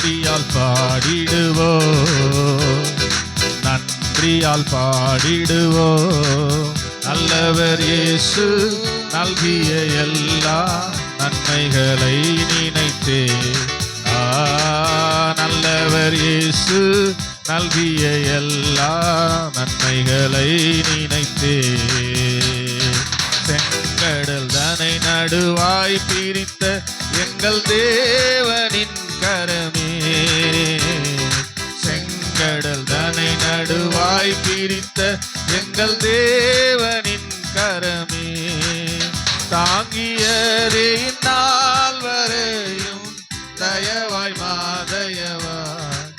நன்றியால் பாடிடுவோ, நன்றியால் பாடிடுவோ. நல்லவர் இயேசு நல்கிய எல்லா நன்மைகளை நினைத்தே, நல்லவர் இயேசு நல்கிய எல்லா நன்மைகளை நினைத்தே. செங்கடல் தனை நடுவாய் பிரித்த எங்கள் தேவனின் கரமே, செங்கடல் தனை நடுவாய் பிரித்த எங்கள் தேவனின் கரமே. தாங்கியதே நாள் வரையும் தயவாய் மாதயவாய்,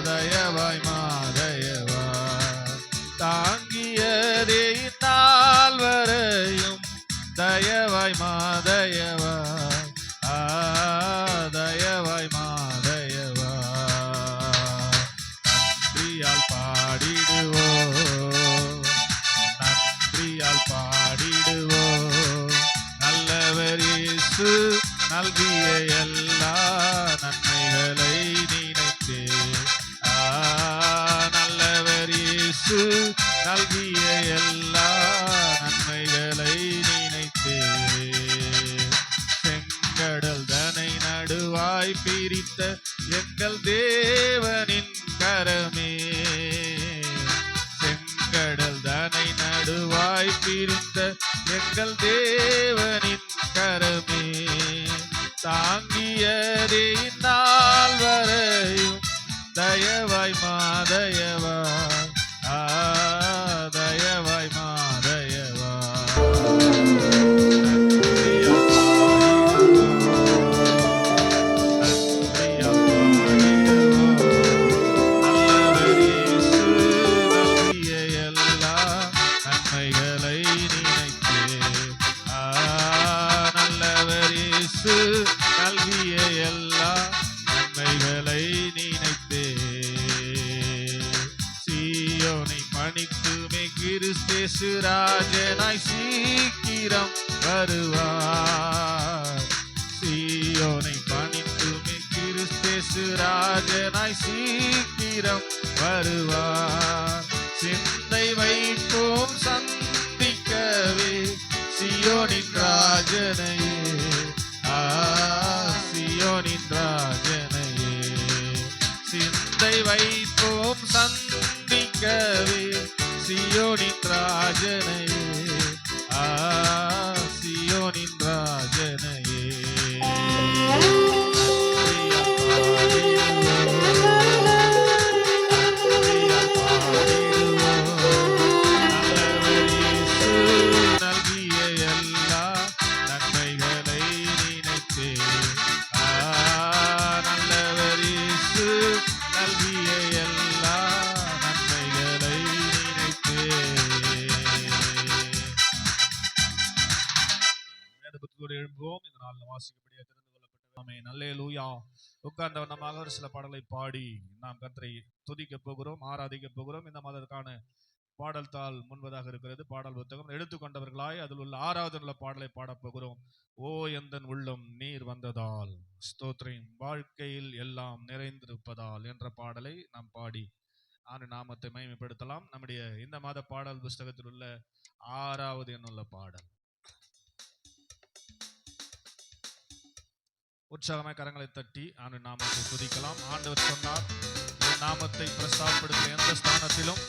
தயவாய் மாதயவாய். தாங்கியதே நாள் வரையும் தயவாய் மாதயவாய், தயவாய் மாதயவாய். நன்றியால் பாடிடுவோ, நன்றியால் பாடிடுவோ. நல்லவர் இயேசு நல்கிய எல்லா நன்மைகளை நினைத்தே, நல்லவர் இயேசு நல்கிய எல்லா நன்மைகளை நினைத்தே. செங்கடல் தனை நடுவாய் பிரித்த எங்கள் தேவனின் கரமே, செங்கடல் தனை நடுவாய் பிரித்த எங்கள் தேவனின் கரமே. தாங்கியதே நாள் வரையும் தயவாய் மாதயவாய், தயவாய் மாதயவாய். நன்றியால் பாடிடுவோ, நல்லவர் இயேசு நல்கிய எல்லா நன்மைகளை நினைத்தே, நல்லவர் இயேசு நல்கிய எல்லா நன்மைகளை நினைத்தே. சீயோனை பணித்துமே கிறிஸ்தேசு ராஜனாய் சீக்கிரம் வருவார். சீயோனை பணித்துமே கிறிஸ்தேசு ராஜனாய் சீக்கிரம் வருவார். சிந்தை வைப்போம் சந்திக்கவே சியோனின் ராஜனையே, சியோனின் ராஜனையே. சிந்தை வைப்போம் சந்திக்கவே சியோனின் ராஜனையே, சியோனின் ராஜனையே. எழும்புவோம். இந்த நாளில் வாசிக்கப்படியாக தெரிந்து கொள்ளப்பட்ட ஆமென், அல்லேலூயா. உட்கார்ந்த வண்ணமாக ஒரு சில பாடலை பாடி நாம் கர்த்தரை துதிக்க போகிறோம், ஆராதிக்க போகிறோம். இந்த மாதத்திற்கான பாடல் தாள் முன்பதாக இருக்கிறது. பாடல் புத்தகம் எடுத்துக்கொண்டவர்களாய் அதில் உள்ள 6வது உள்ள பாடலை பாடப் போகிறோம். ஓ எந்தன் உள்ளம் நீர் வந்ததால் ஸ்தோத்திரம், வாழ்க்கையில் எல்லாம் நிறைந்திருப்பதால் என்ற பாடலை நாம் பாடி ஆண்டு நாமத்தை மகிமைப்படுத்தலாம். நம்முடைய இந்த மாத பாடல் புஸ்தகத்தில் உள்ள 6வது எண்ணுள்ள பாடல். உற்சாகமாய் கரங்களை தட்டி ஆண்டு நாமத்தை துதிக்கலாம். ஆண்டவர் சொன்னார், என் நாமத்தை பிரஸ்தாபப்படுத்த எந்த ஸ்தானத்திலும்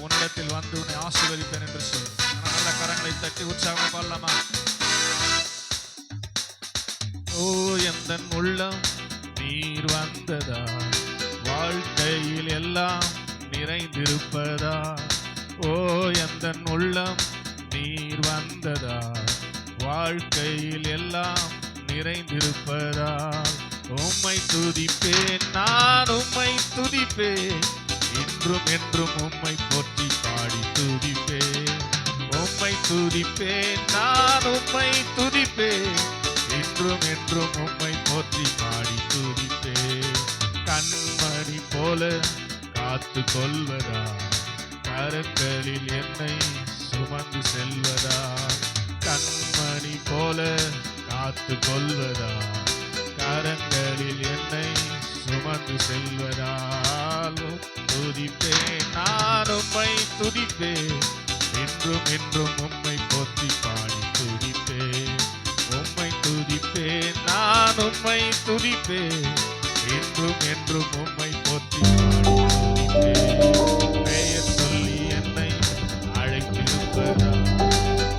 உன்னிடத்தில் வந்து உன்னை ஆசீர்வதிப்பேன் என்று சொல். நல்ல கரங்களை தட்டி உற்சாகமாய் பாடலாமா? ஓ எந்தன் உள்ளம் நீர் வந்ததா, வாழ்க்கையில் எல்லாம் நிறைந்திருப்பதா. ஓ எந்தன் உள்ளம் நீர் வந்ததா, வாழ்க்கையில் எல்லாம் நிறைந்திருப்பதா. உம்மை துதிப்பேன், நான் உம்மை துதிப்பேன், இன்றும் என்றும் உம்மை போற்றி பாடி துதிப்பேன். உம்மை துதிப்பேன், நான் உம்மை துதிப்பேன், இன்றும் என்றும் உம்மை போற்றி பாடி துதிப்பேன். கண்மணி போல காத்து கொள்வதா, கரங்களில் என்னை சுமந்து செல்வதா. கண்மணி போல காத்து கொள்வதா, கரங்களில் என்னை சுமந்து செல்வதால் துதிப்பேன், நான் உம்மை துதிப்பேன், என்றும் என்றும் உம்மை போற்றி பாடி துதிப்பேன், உம்மை துதிப்பேன், நான் உம்மை துதிப்பேன், என்றும் என்றும் உம்மை போற்றி பாடி துதிப்பேன். பெயர் சொல்லி என்னை அழைத்திருப்பதா,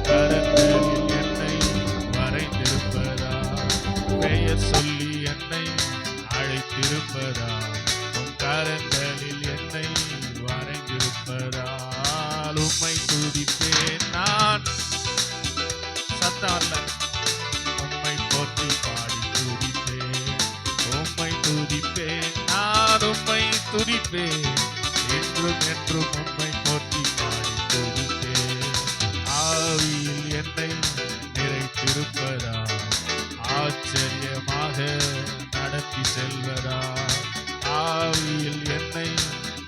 கரங்களில் என்னை வரைந்திருப்பதா, பெயர் சொல்லி என்னை அழைத்திருப்பதா, உம் கரங்களில் என்னை வரைந்திருப்பதால் உம்மை துதிப்பேன், நான் சத்தமல்ல உம்மை போற்றி பாடி துதிப்பேன், உம்மை துதிப்பேன், நான் உம்மை துதிப்பேன், என்றும் என்றும் உம்மை போற்றி பாடி துதிப்பேன். ஆவியில் என்னை நிறைத்திருப்பதா, ஆச்சரியமாக நடத்தி செல்வதா, ஆவியில் என்னை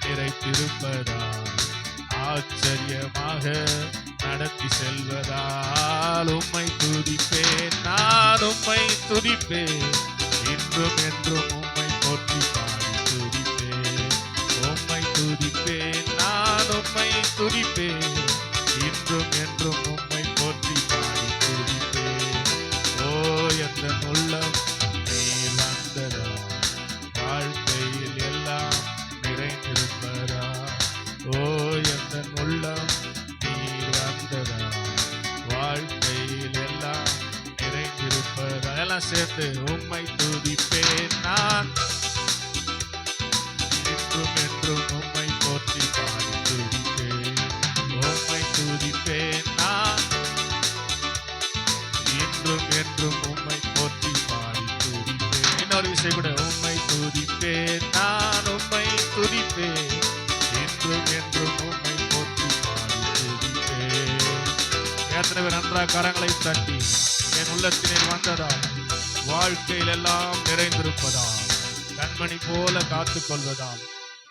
நிறைத்திருப்பதா, ஆச்சரியமாக நடத்தி செல்வதால் உம்மை துதிப்பேன், நான் உம்மை துதிப்பேன், என்றும் என்றும் உம்மை போற்றி பாடி துதிப்பேன், உம்மை துதிப்பேன், நான் உம்மை துதிப்பேன், என்றும் என்றும் உம்மை போற்றி பாடி துதிப்பேன். ஓ எந்த உள்ளம் நீர் வந்ததா, வாழ்க்கையில் எல்லாம் நிறைந்திருப்பதா, ஓ எந்த உள்ளம் நீர் வந்ததா, வாழ்க்கையில் எல்லாம் நிறைந்திருப்பதா. எல்லாம் சேர்த்து உம்மை துதிப்பேன், நான் என்றும் என்றும் உம்மை போற்றி பாடி துதிப்பேன், உம்மை துதிப்பேன், நான் என்றும் என்றும் உம்மை போற்றி பாடி துதிப்பேன். இன்னொரு விஷயம் கூட, உம்மை துதிப்பேன், நான் உம்மை துதிப்பேன், என்றும் என்றும் உம்மை போற்றி பாடி துதிப்பேன். எத்தனை பேர் நன்றாக கரங்களை தட்டி என் உள்ளத்தினர் வந்ததால், வாழ்க்கையில் எல்லாம் நிறைந்திருப்பதால், கண்மணி போல காத்துக் கொள்வதால்,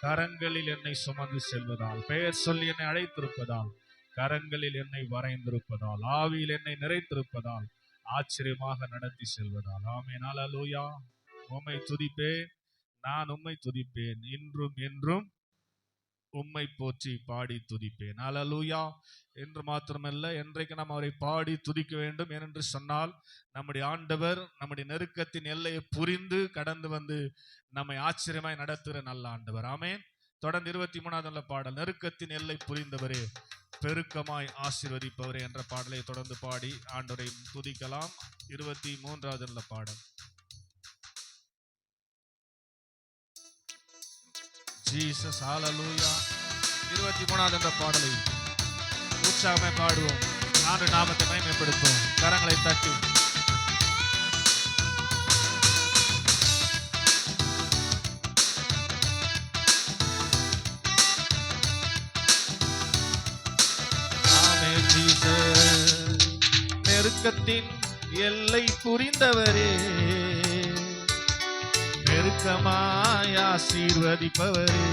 கரங்களில் என்னை சுமந்து செல்வதால், பெயர் சொல்லி என்னை அழைத்திருப்பதால், கரங்களில் என்னை வரைந்திருப்பதால், ஆவியில் என்னை நிறைத்திருப்பதால், ஆச்சரியமாக நடத்தி செல்வதால். ஆமென். அல்லேலூயா. உம்மை துதிப்பேன், நான் உம்மை துதிப்பேன், இன்றும் என்றும் உம்மை போற்றி பாடி துதிப்பேன். அல்லேலூயா. என்று மாத்திரமல்ல, என்றைக்கு நாம் அவரை பாடி துதிக்க வேண்டும். ஏனென்று சொன்னால், நம்முடைய ஆண்டவர் நம்முடைய நெருக்கத்தின் எல்லையை புரிந்து கடந்து வந்து நம்மை ஆச்சரியமாய் நடத்துகிற நல்ல ஆண்டவர். ஆமென். தொடர்ந்து 23வது பாடல், நெருக்கத்தின் எல்லை புரிந்தவரே, பெருக்கமாய் ஆசீர்வதிப்பவரே என்ற பாடலை தொடர்ந்து பாடி ஆண்டவரை துதிக்கலாம். 23வது பாடல். ஜீசஸ். ஹல்லேலூயா. 23வது பாடலை உற்சாகமாய் பாடுவோம். ஆண்டு நாமத்தை மகிமைப்படுத்துவோம். கரங்களை தட்டி நெருக்கத்தின் எல்லை புரிந்தவரே, நெருக்கமாய் ஆசீர்வதிப்பவரே,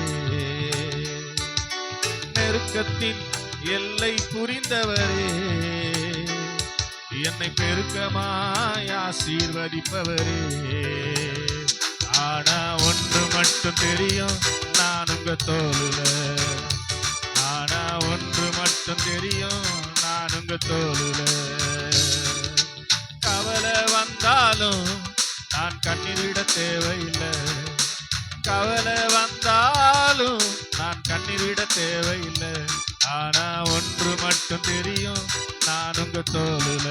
நெருக்கத்தின் எல்லை புரிந்தவரே, என்னை பெருக்கமாய் ஆசீர்வதிப்பவரே. ஆனா ஒன்று மட்டும் தெரியும், நான் உங்க தோளுல. ஆனா ஒன்று மட்டும் தெரியும், நான் உங்க தோளுல. கவலை வந்தாலும் நான் கண்ணீர் விட தேவையில்லை, கவலை வந்தாலும் நான் கண்ணீர் விட தேவையில்லை. ஆனா ஒன்று மட்டும் தெரியும், நான் உங்க தோளுல.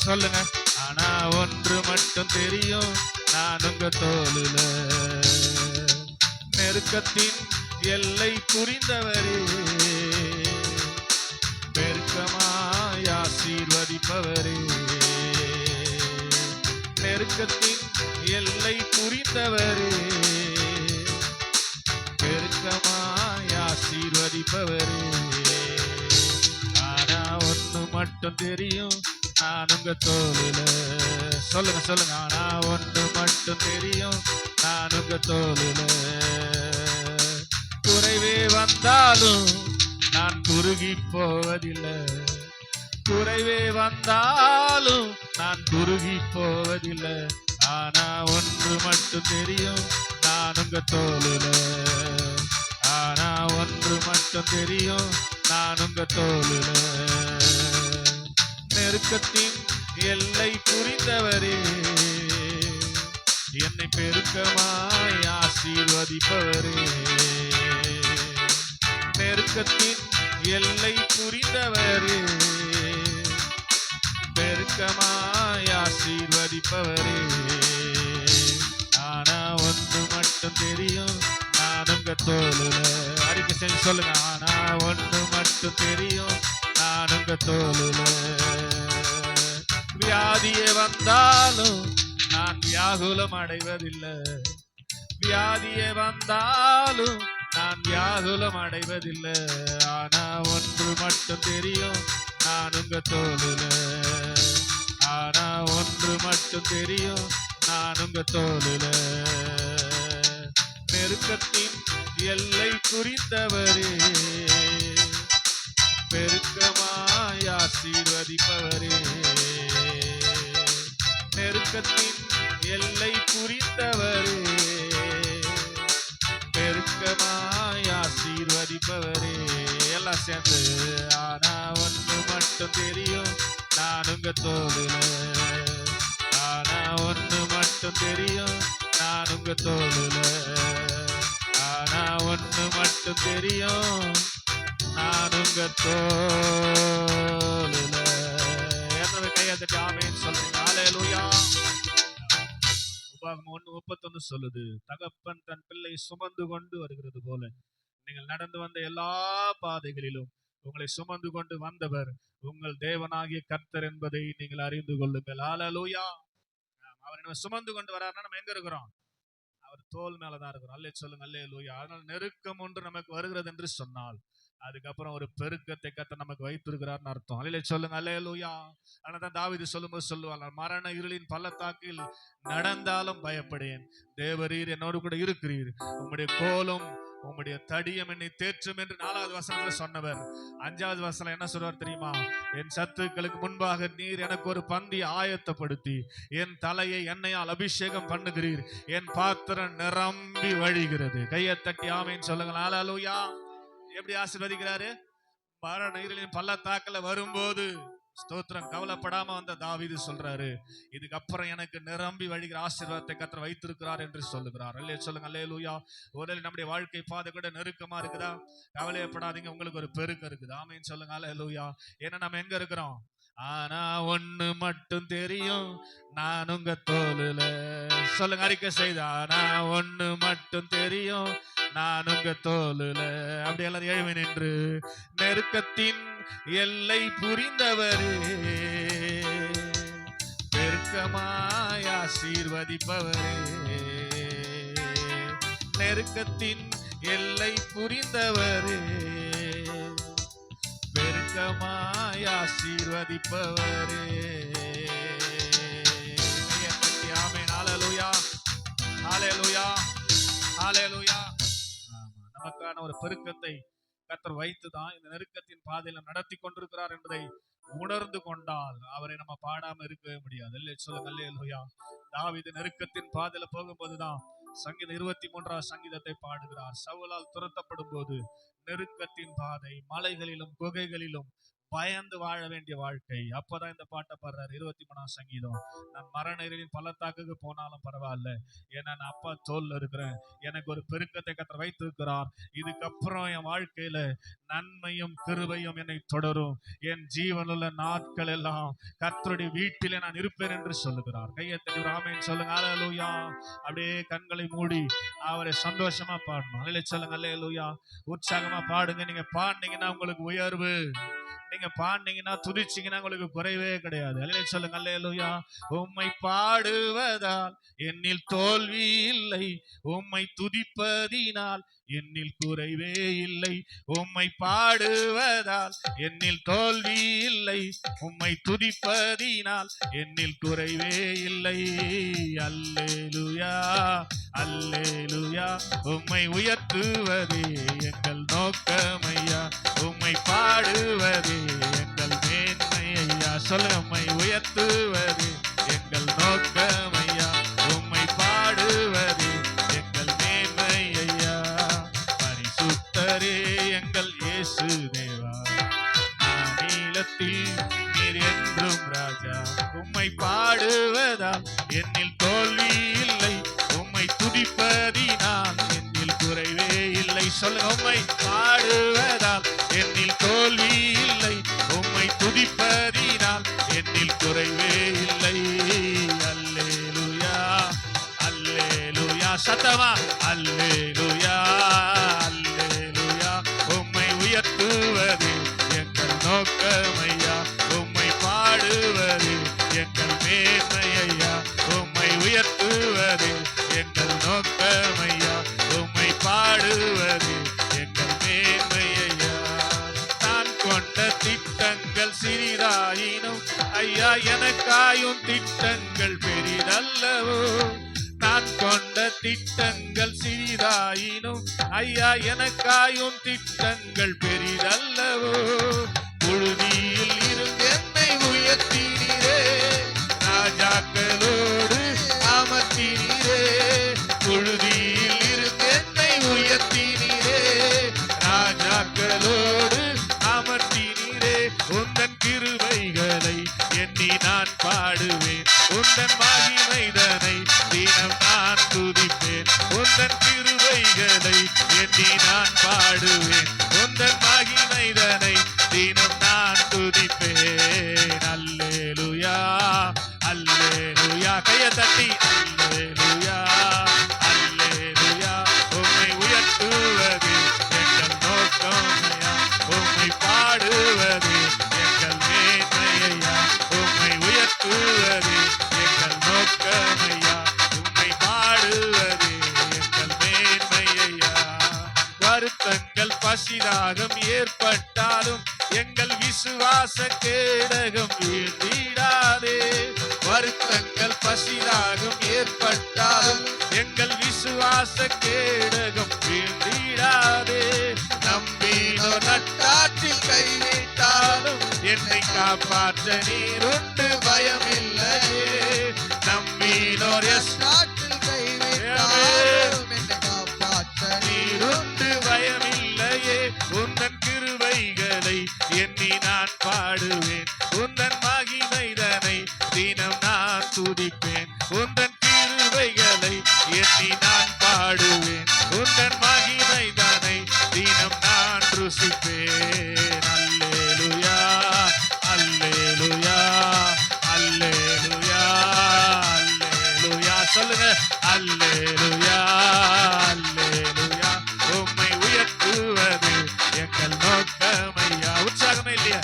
சொல்லுங்க. ஆனா ஒன்று மட்டும் தெரியும், நான் உங்க தோளுல. நெருக்கத்தின் எல்லை புரிந்தவரே, பெருக்கமாய் ஆசீர்வதிப்பவரே, நெருக்கத்தின் எல்லை புரிந்தவரே, பெருக்கமாய் ஆசீர்வதிப்பவரே. ஆனா ஒன்று மட்டும் தெரியும், நான் உங்க தோளுல. சொல்லுங்க சொல்லுங்க. ஆனா ஒன்று மட்டும் தெரியும், நான் உங்க தோளுல. குறைவே வந்தாலும் நான் குறுகி போவதில்லை, குறைவே வந்தாலும் நான் குறுகி போவதில்லை. ஆனா ஒன்று மட்டும் தெரியும், நான் உங்க தோளுல. ஆனா ஒன்று மட்டும் தெரியும், நான் உங்க தோளுல. நெருக்கத்தின் எல்லை புரிந்தவரே, என்னை பெருக்கமாய் ஆசீர்வதிப்பவரே. நெருக்கத்தின் எல்லை புரிந்தவரே, பெருக்கமாய் ஆசீர்வதிப்பவரே. ஆனா ஒன்று மட்டும் தெரியும், நான் உங்க தோளுல. அறிக்கை செஞ்சு சொல்லுங்க. ஆனா ஒன்று மட்டும் தெரியும், நான் உங்க தோளுல. வியாதியே வந்தாலும் நான் வியாகுலம் அடைவதில்லை. வியாதியே வந்தாலும் நான் வியாகுலம் அடைவதில்லை. ஆனா ஒன்று மட்டும் தெரியும், நான் உங்க தோளுல. ஆனா ஒன்று மட்டும் தெரியும், நான் உங்க தோளுல. நெருக்கத்தின் எல்லை புரிந்தவரே, பெருக்கமாய் ஆசீர்வதிப்பவரே. நெருக்கத்தின் எல்லை புரிந்தவரே, பெருக்கமாய் ஆசீர்வதிப்பவரே. எல்லாம் சேர்ந்து. ஆனா ஒன்று மட்டும் தெரியும், நான் உங்க தோளுல. ஆனா ஒன்று மட்டும் தெரியும், நான் உங்க தோளுல. ஆனா ஒன்று மட்டும் தெரியும், நான் உங்க தோளுல. என்னோட கையை தட்டி ஆமென் சொல்லுங்க. ஹல்லேலூயா. உபாகமம் 1:31 சொல்லுது, தகப்பன் தன் பிள்ளை சுமந்து கொண்டு வருகிறது போல நீங்கள் நடந்து வந்த எல்லா பாதைகளிலும் உங்களை சுமந்து கொண்டு வந்தவர் உங்கள் தேவனாகிய கர்த்தர் என்பதை நீங்கள் அறிந்து கொள்ளுங்கள். ஹல்லேலூயா. அவர் நம்ம சுமந்து கொண்டு வராருன்னா நம்ம எங்க இருக்கிறோம்? அவர் தோல் மேலதான் இருக்கிறோம். அல்லே சொல்லுங்க. அல்லேலூயா. அதனால நெருக்கம் ஒன்று நமக்கு வருகிறது என்று சொன்னால் அதுக்கப்புறம் ஒரு பெருக்கத்தை கர்த்தர் நமக்கு வைத்திருக்கிறார்னு அர்த்தம். அல்லே சொல்லுங்க. அல்லேலூயா. அதனால்தான் தாவீது சொல்லும்போது சொல்லுவாங்க, மரண இருளின் பள்ளத்தாக்கில் நடந்தாலும் பயப்படேன், தேவரீர் என்னோடு கூட இருக்கிறீர், உம்முடைய கோலும் உம்முடைய தடியம் என்னை தேற்றும் என்று 4வது வசனத்துல சொன்னவர் 5வது வசனம் என்ன சொல்றார் தெரியுமா? என் சத்துக்களுக்கு முன்பாக நீர் எனக்கு ஒரு பந்தி ஆயத்தப்படுத்தி என் தலையை எண்ணெயால் அபிஷேகம் பண்ணுகிறீர், என் பாத்திரம் நிரம்பி வழிகிறது. கையை தட்டி ஆமென் சொல்லுங்க. ஹல்லேலூயா. எப்படி ஆசீர்வதிக்கிறாரு? மரண இருளின் பள்ளத்தாக்குல வரும்போது ஸ்தோத்திரம், கவலைப்படாம வந்த தாவீது சொல்றாரு, இதுக்கப்புறம் எனக்கு நிரம்பி வழிகிற ஆசீர்வாதத்தை கர்த்தர் வைத்திருக்கிறார் என்று சொல்லுகிறார். அல்லே சொல்லுங்க. அல்லேலூயா. ஒருவேளை நம்முடைய வாழ்க்கை பாதை கூட நெருக்கமா இருக்குதா? கவலையப்படாதீங்க, உங்களுக்கு ஒரு பெருக்கம் இருக்குது. ஆமென் சொல்லுங்க. அல்லேலூயா. ஏன்னா நம்ம எங்க இருக்கிறோம்? ஆனா ஒண்ணு மட்டும் தெரியும், நான் உங்க தோளுல. சொல்லுங்க. அறிக்கை செய்த. ஆனா ஒண்ணு மட்டும் தெரியும், நான் உங்க தோளுல. அப்படி எல்லாரும் எழுவி நின்று, நெருக்கத்தின் எல்லை புரிந்தவரே, பெருக்கமாய் ஆசீர்வதிப்பவரே. நெருக்கத்தின் எல்லை புரிந்தவரே, பெருக்கமாய் ஆசீர்வதிப்பவரே. ஆமென். ஹல்லேலூயா. ஹல்லேலூயா. ஹல்லேலூயா. நமக்கான ஒரு பெருக்கத்தை கர்த்தர் வைத்துதான் இந்த நெருக்கத்தின் பாதையில நடத்தி கொண்டிருக்கிறார் என்பதை உணர்ந்து கொண்டால் அவரை நம்ம பாடாம இருக்கவே முடியாது. இல்லையே சொல்லுங்க. அல்லேலூயா. தாவீது நெருக்கத்தின் பாதையில போகும்போதுதான் சங்கீதம் 23வது சங்கீதத்தை பாடுகிறார். சவுலால் துரத்தப்படும் போது நெருக்கத்தின் பாதை, மலைகளிலும் குகைகளிலும் பயந்து வாழ வேண்டிய வாழ்க்கை. அப்பதான் இந்த பாட்டை பாடுறாரு. 23ஆம் சங்கீதம். நான் மரண இருளின் பள்ளத்தாக்குக்கு போனாலும் பரவாயில்ல, ஏன்னா நான் அப்பா தோல்ல இருக்கிறேன், எனக்கு ஒரு பெருக்கத்தை கர்த்தர் வைத்திருக்கிறார், இதுக்கப்புறம் என் வாழ்க்கையில நன்மையும் கிருபையும் என்னை தொடரும், என் ஜீவனுள்ள நாட்கள் எல்லாம் கர்த்தருடைய வீட்டிலே நான் இருப்பேன் என்று சொல்லுகிறார். கையை தட்டி ஆமென் சொல்லுங்க. ஹல்லேலூயா. அப்படியே கண்களை மூடி அவரை சந்தோஷமா பாடணும். அல்லேலூயா சொல்லுங்க. அல்லேலூயா. உற்சாகமா பாடுங்க. நீங்க பாடுனீங்கன்னா உங்களுக்கு உயர்வு, நீங்க பாடுனீங்கன்னா துதிச்சீங்கன்னா உங்களுக்கு குறைவே கிடையாது. அல்லேலூயா சொல்லுங்க. அல்லேலூயா. உம்மை பாடுவதால் என்னில் தோல்வி இல்லை, உம்மை துதிப்பதினால் என்னில் குறைவே இல்லை. உம்மை பாடுவதால் என்னில் தோல்வி இல்லை, உம்மை துதிப்பதினால் என்னில் குறைவே இல்லை. அல்லேலூயா. அல்லேலூயா. உம்மை உயர்த்துவதே எங்கள் நோக்கமையா, உம்மை பாடுவதே எங்கள் மேன்மையா. சொல்ல. உம்மை உயர்த்துவதே எங்கள் நோக்கமையா, இயேசு தேவா. நீலத்தில் நீர் என்றும் ராஜா. உம்மை பாடுவதால் என்னில் தோல்வி இல்லை, உம்மை துதிப்பதினால் என்னில் குறைவே இல்லை. சொல்லுங்க, உம்மை பாடுவதால் என்னில் தோல்வி இல்லை, உம்மை துதிப்பதினால் என்னில் குறைவே இல்லை. அல்லேலூயா அல்லேலூயா, சத்தமா அல்லேலூயா அல்லேலூயா. உம்மை உயர்த்துவது எங்கள் நோக்கமையா, உம்மை பாடுவது எங்கள் மேன்மையா. உம்மை உயர்த்துவது எங்கள் நோக்கமையா, உம்மை பாடுவது எங்கள் மேன்மையா. நான் கொண்ட திட்டங்கள் சிறிதாயினும் ஐயா எனக்காயும் திட்டங்கள் பெரிதல்லவோ. நான் கொண்ட திட்டங்கள் சிறிதாயினும் ஐயா எனக்காயும் திட்டங்கள் பெரிதல்லவோ. புழுதியில் இருந்து என்னை உயர்த்தினீரே, ராஜாக்களோடு அமர்த்தினீரே. புழுதியில் இருந்து என்னை உயர்த்தினீரே, ராஜாக்களோடு அமர்த்தினீரே. உந்தன் கிருபைகளை எண்ணி நான் பாடுவேன், உந்தன் மகிமைதனை தினம் நான் துதிப்பேன். உந்தன் கிருபைகளை எண்ணி நான் பாடுவேன், உந்தன் மகிமைதனை தினம் நான் துதிப்பேன். அல்லேலூயா அல்லேலூயா, கையை தட்டி அல்லேலூயா அல்லேலூயா. உம்மை உயர்த்துவது எங்கள் நோக்கமையா, உம்மை பாடுவது எங்கள் மேன்மையா. உம்மை உயர்த்துவது எங்கள் நோக்கமையா, உம்மை பாடுவது எங்கள் மேன்மையா. வருத்தங்கள் பசிதாகம் ஏற்பட்டாலும் எங்கள் விசுவாச கேடகம் வீழ்ந்திடாதே. வருத்தங்கள் பசிதாகம் ஏற்பட்டாலும் எங்கள் விசுவாச கேடகம் வீழ்ந்திடாதே. நம்பினோ நட்டாற்றில் கைவிட்டாலும் என்னை காப்பாற்ற நீருண்டு பயமில்லையே. நம்பினோர் நாட்டில் கைவிட்டாலும் என்னை காப்பாற்ற நீருண்டு பயமில்லையே. உந்தன் கிருபைகளை எண்ணி நான் பாடுவேன், உந்தன் மகிமைதனை தினம் நான் துதிப்பேன். உந்தன் கிருபைகளை எண்ணி நான் பாடுவேன், உந்தன் மகிமைதனை தினம் நான் ருசிப்பேன். அல்லேலூயா அல்லேலூயா அல்லேலூயா அல்லேலூயா. சொல்லுங்க, அல்லேலூயா அல்லேலூயா. உம்மை உயர்த்துவது எங்கள் நோக்கமையா. உற்சாகமே இல்லையா?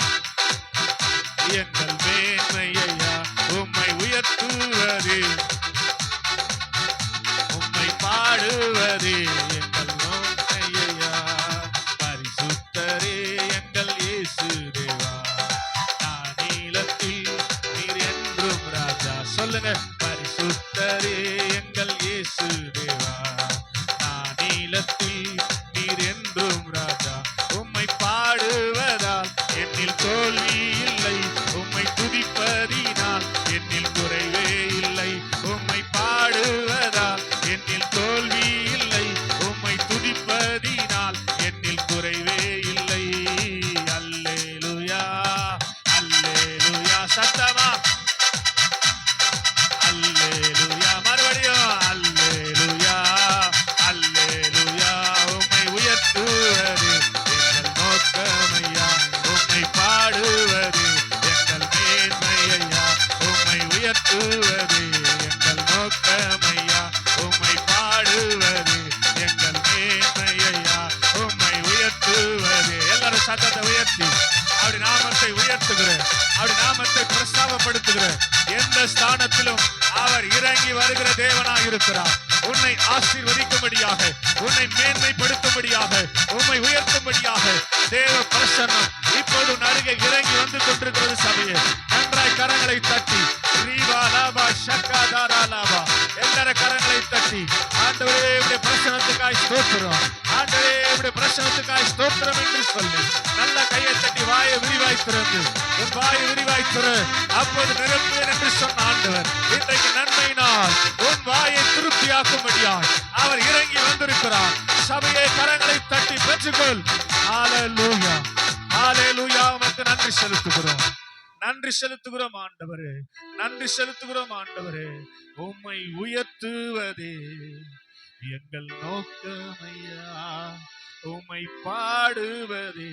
எங்கள் மேன்மையா. உம்மை உயர்த்துவது உம்மை பாடுவது எங்கள் நோக்கமையா. பரிசுத்தரே எங்கள் இயேசு தேவா. நீலத்தில் நீர் என்றும் ராஜா. சொல்லுங்க, பரிசுத்தரே எங்கள் இயேசு தேவா. நீலத்தில் நீர் என்றும் ராஜா. உம்மை பாடுவதால் என்னில் தோல்வி இல்லை, உம்மை துதிப்பதினால் என்னில் குறைவே இல்லை. உம்மை பாடுவதால் என்னில் தோல்வி இல்லை, உம்மை துதிப்பதினால் என்னில் குறைவே இல்லை. அல்லேலூயா அல்லேலூயா, சத்தமா அல்லேலூயா. மறுபடியும் அல்லேலூயா அல்லேலூயா. உம்மை உயர்த்துவது எங்கள் நோக்கமையா, உம்மை பாடுவது எங்கள் மேன்மையா. உம்மை உயர்த்துவது எங்கள் நோக்கமையா, உம்மை பாடுவது எங்கள் மேன்மையா. உம்மை உயர்த்துவது. எல்லாரும் சத்தத்தை உயர்த்தி அப்படி நாமத்தை உயர்த்துகிறேன், அப்படி நாமத்தை பிரஸ்தாபப்படுத்துகிறேன். எந்த ஸ்தானத்திலும் அவர் இறங்கி வருகிற தேவனாய் இருக்கிறார். உன்னை ஆசீர்வதிக்கும்படியாக, உன்னை மேன்மைப்படுத்தும்படியாக, உம்மை உயர்த்தும்படியாக தேவ பிரசன்னம் இப்போது உன் அருகே இறங்கி வந்து கொண்டிருக்கிறது. சபையே, நன்றாய் கரங்களை தட்டி எல்லார கரங்களை தட்டி ஆண்டவரே உம்முடைய பிரசன்னத்துக்காய் ஸ்தோத்திரம், ஆண்டவரே உம்முடைய பிரசன்னத்துக்காய் ஸ்தோத்திரம் என்று சொல்லி நல்ல கையை தட்டி வாயை விரிவாய் திறந்து உன் வாயை விரிவாய் திற. அப்போது நிரப்புவேன் என்று சொன்ன ஆண்டவர் இன்றைக்கு நன்மையினால் உன் வாயை திருப்தியாக்கும்படியாய் அவர் இறங்கி வந்திருக்கிறார். சபையை கரங்களை தட்டி பெற்றுக்கொள். ஹல்லேலூயா. செலுத்துகிறோம். நன்றி செலுத்துகிறோம் ஆண்டவரே, நன்றி செலுத்துகிறோம் ஆண்டவரே. உம்மை உயர்த்துவதே எங்கள் நோக்கமையா, உம்மை பாடுவதே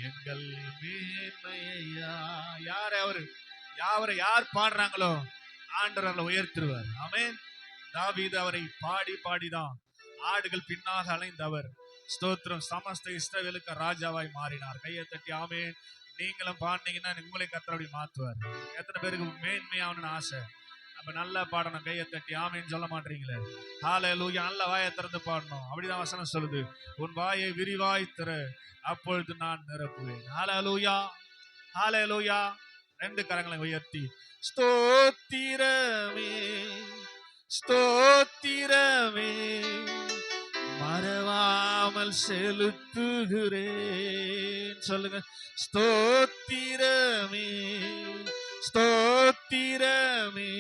எங்கள் மேன்மையா. யார் பாடுறாங்களோ ஆண்டவர் உயர்த்துவார். ஆமென். தாவீது அவரை பாடி பாடிதான் ஆடுகள் பின்னாக அலைந்தவர் ஸ்தோத்திரம் சமஸ்த இஸ்ரவேலுக்கு ராஜாவாய் மாறினார். கையை தட்டி ஆமென். நீங்களும் பாடினீங்கன்னா உங்களை கர்த்தர் மாத்துவார். எத்தனை பேருக்கு மேன்மையாவணும்னு ஆசை? அப்ப நல்லா பாடணும். கையை தட்டி ஆமென் சொல்ல மாட்டீங்களே? ஹல்லேலூயா. நல்ல வாயை திறந்து பாடணும். அப்படிதான் வசனம் சொல்லுது, உன் வாயை விரிவாய் திற, அப்பொழுது நான் நிரப்புவேன். ஹல்லேலூயா, ஹல்லேலூயா. 2 கரங்களை உயர்த்தி ஸ்தோத்திரமே ஸ்தோத்திரமே மறவாமல் செலுத்துகிறேன். சொல்லுங்க, ஸ்தோத்திரமே ஸ்தோத்திரமே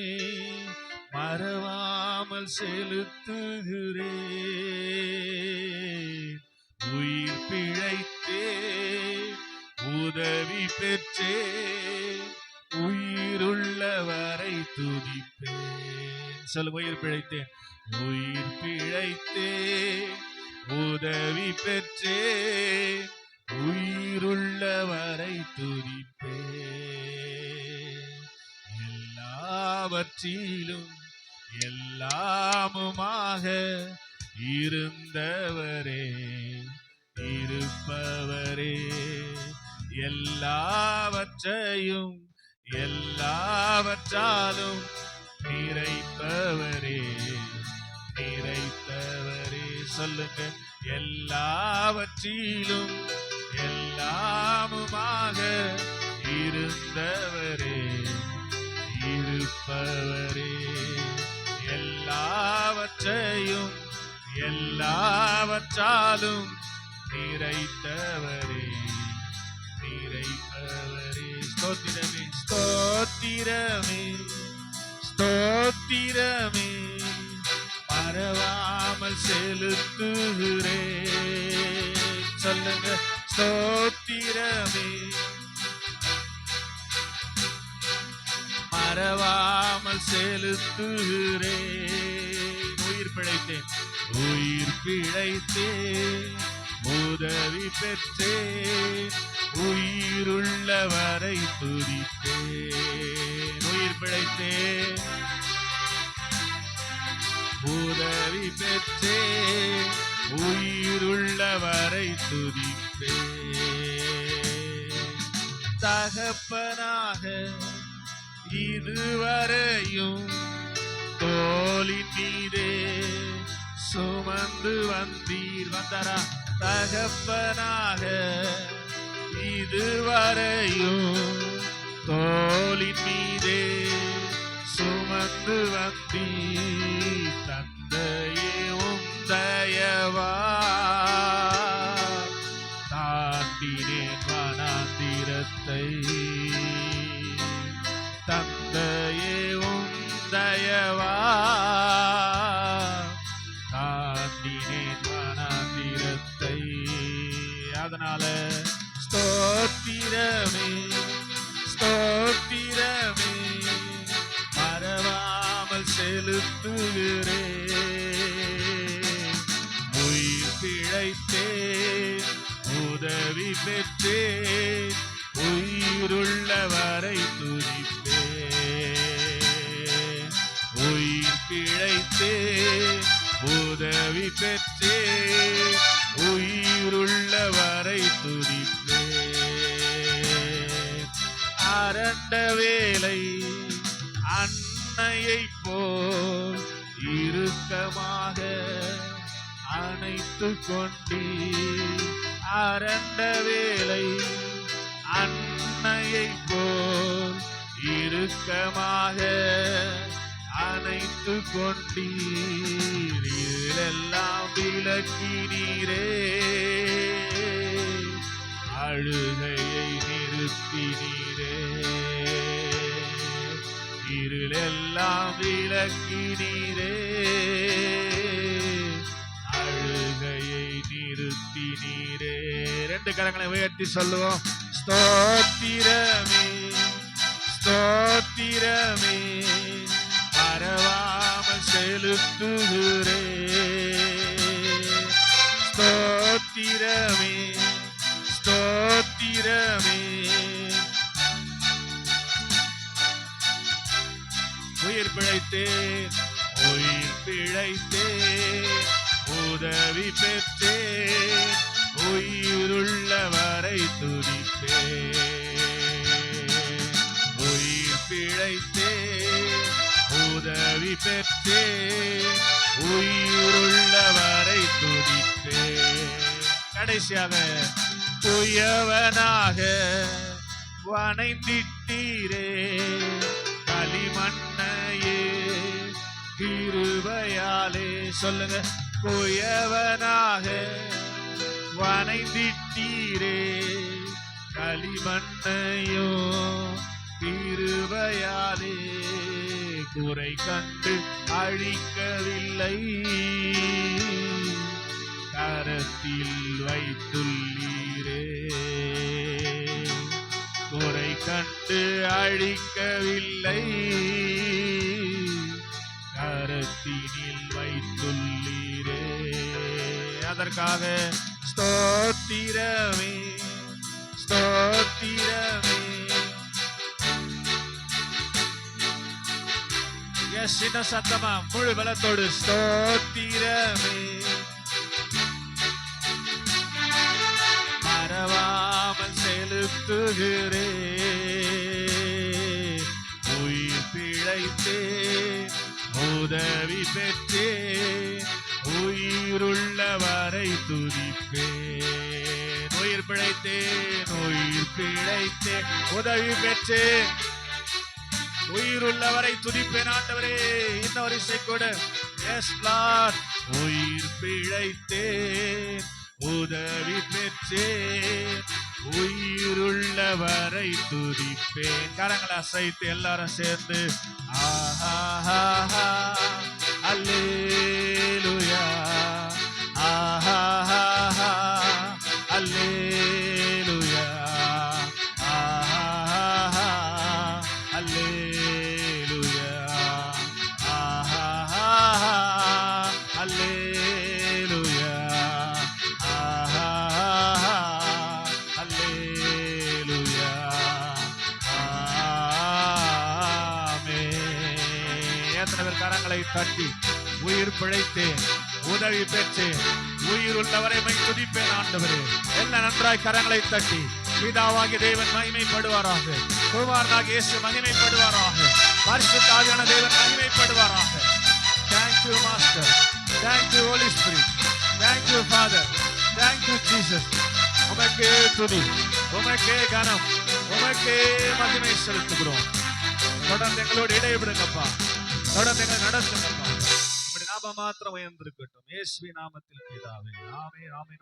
மறவாமல் செலுத்துகிறேன். உயிர் பிழைத்தேன், உதவி பெற்றேன், உயிருள்ளவரை துதிப்பேன். சொல்லுங்க, உயிர் பிழைத்தேன், உயிர் பிழைத்தேன், உதவி பெற்றேன், உயிருள்ளவரை துதிப்பேன். எல்லாவற்றிலும் எல்லாமுமாக இருந்தவரே இருப்பவரே, எல்லாவற்றையும் எல்லாவற்றாலும் நிறைப்பவரே நிறைத்தவரே. சொல்லுங்க, எல்லாவற்றிலும் எல்லாமுமாக இருந்தவரே இருப்பவரே, எல்லாவற்றையும் எல்லாவற்றாலும் நிறைத்தவரே நிறைப்பவரே. ஸ்தோத்திரமே ஸ்தோத்திரமே ஸ்தோத்திரமே மறவாமல் செலுத்துகிறேன். சொல்லுங்க, ஸ்தோத்திரமே மறவாமல் செலுத்துகிறேன். உயிர் பிழைத்தேன், உயிர் பிழைத்தேன், உதவி பெற்றேன், உயிருள்ளவரை துதிப்பேன். உயிர் பிழைத்தேன், உதவி பெற்றேன், உயிருள்ளவரை துதிப்பேன். தகப்பனாக இதுவரையும் தோளின் மீதே சுமந்து வந்தீர். வந்தாரா? தகப்பனாக இதுவரையும் தோளின் மீதே சுமந்து வந்தீர். தந்தையே உந்தயவா தாண்டினேன் வனாந்திரத்தை. தந்தையே உந்தயவா தாண்டினேன் வனாந்திரத்தை. அதனால ஸ்தோத்திரமே ஸ்தோத்திரமே மறவாமல் செலுத்துகிறேன். உயிர் பிழைத்தேன், உதவி பெற்றேன், உயிருள்ளவரை துதிப்பேன். உயிர் பிழைத்தேன், உதவி பெற்றேன், உயிருள்ளவரை துதிப்பேன். அரண்ட வேலை அன்னையை போல் இறுக்கமாக அணைத்து கொண்டீர். அரண்ட வேலை அன்னையை போல் இறுக்கமாக அணைத்து கொண்டீர். இதெல்லாம் விலக்கினீரே, அழுகையை நிறுத்தினீரே. இருளெல்லாம் விலக்கினீரே, அழுகையை நிறுத்தினீரே. 2 கரங்களை உயர்த்தி சொல்லுவோம். ஸ்தோத்திரமே ஸ்தோத்திரமே மறவாமல் செலுத்துகிறே. ஸ்தோத்திரமே ஸ்தோத்திரமே. உயிர் பிழைத்தேன் உயிர் பிழைத்தேன் உதவி பெற்றேன் உயிருள்ளவரை துதிப்பேன். உயிர் பிழைத்தேன் உதவி பெற்றேன் உயிருள்ளவரை துதிப்பேன். கடைசியாக துயவனாக வணைந்திட்டீரே களிமண்ணையே கிருபையாலே. சொல்லுங்க, குயவனாக வணைந்திட்டீரே களிமண்ணையோ கிருபையாலே. குறை கண்டு அழிக்கவில்லை கரத்தில் வைத்துள்ளீரே. குறை கண்டு அழிக்கவில்லை கரத்தினில் வைத்துள்ளீரே. அதற்காக ஸ்தோத்திரமே ஸ்தோத்திரமே. சின்ன சத்தமா முழு பலத்தோடு ஸ்தோத்திரமே. மறவாமல் செலுத்துகிறே உயிர் பிழைத்தேன் உதவி பெற்றேன் உயிருள்ளவரை துதிப்பேன். உயிர் பிழைத்தேன் உயிர் பிழைத்தேன் உதவி பெற்றேன் உயிருள்ளவரை துதிப்பேன். ஆண்டவரே, இந்த வரிசை கூட எஸ் லார்ட். உயிர் பிழைத்தேன் உதவி பெற்றேன் உயிருள்ளவரை துதிப்பேன். கரங்களை அசைத்து எல்லாரும் சேர்ந்து ஆஹா அல்லேலூயா ஆஹா அல்லேலூயா ஆஹா அல்லேலூயா ஆஹா அல்லேலூயா ஆஹா அல்லேலூயா ஆமென். எத்தனை பேர் கரங்களை தட்டி உயிர் பிழைத்தேன் உதவி பெற்றேன் உயிர் உள்ளவரை துதிப்பேன். ஆண்டவரே, எல்லாம் நன்றாய் கரங்களை தட்டி பிதாவாகிய தேவன் மகிமைப்படுவாராக, குமாரனாகிய இயேசு மகிமைப்படுவாராக, பரிசுத்த ஆவியான தேவன் மகிமைப்படுவாராக. Thank you Master, thank you Holy Spirit, thank you Father, thank you Jesus. உமக்கே துதி, உமக்கே கனம், உமக்கே மகிமை செலுத்துகிறோம். தொடர்ந்து எங்களோடு இடைவிடுங்கப்பா, தொடர்ந்து எங்களை நடத்துங்கப்பா. உம்முடைய நாமம் மாத்திரம் உயர்ந்திருக்கட்டும். இயேசுவின் நாமத்தில் பிதாவே, ஆமென் ஆமென்.